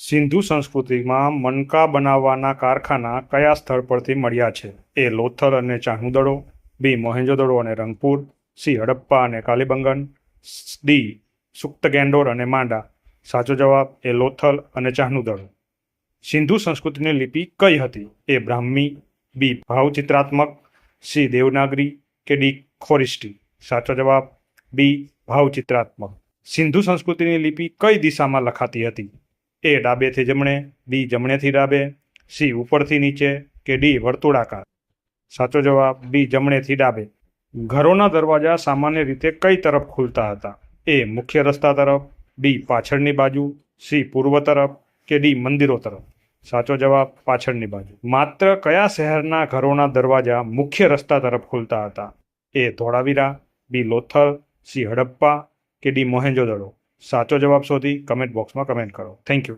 સિંધુ સંસ્કૃતિમાં મણકા બનાવવાના કારખાના કયા સ્થળ પરથી મળ્યા છે? એ લોથલ અને ચાહનુદડો, બી મોહેંજોદડો અને રંગપુર, સી હડપ્પા અને કાલીબંગન, ડી સુક્તગેન્ડોર અને માંડા. સાચો જવાબ એ લોથલ અને ચાહનુદડો. સિંધુ સંસ્કૃતિની લિપિ કઈ હતી? એ બ્રાહ્મી, બી ભાવચિત્રાત્મક, સી દેવનાગરી કે ડી ખોરિષ્ટી. સાચો જવાબ બી ભાવચિત્રાત્મક. સિંધુ સંસ્કૃતિની લિપિ કઈ દિશામાં લખાતી હતી? એ ડાબેથી જમણે, બી જમણેથી ડાબે, સી ઉપરથી નીચે કે ડી વર્તુળાકાર. સાચો જવાબ બી જમણેથી ડાબે. ઘરોના દરવાજા સામાન્ય રીતે કઈ તરફ ખુલતા હતા? એ મુખ્ય રસ્તા તરફ, બી પાછળની બાજુ, સી પૂર્વ તરફ કે ડી મંદિરો તરફ. સાચો જવાબ પાછળની બાજુ. માત્ર કયા શહેરના ઘરોના દરવાજા મુખ્ય રસ્તા તરફ ખુલતા હતા? એ ધોળાવીરા, બી લોથલ, સી હડપ્પા કે ડી મોહેંજોદડો. સાચો જવાબ શોધી કમેન્ટ બોક્સમાં કમેન્ટ કરો. Thank you.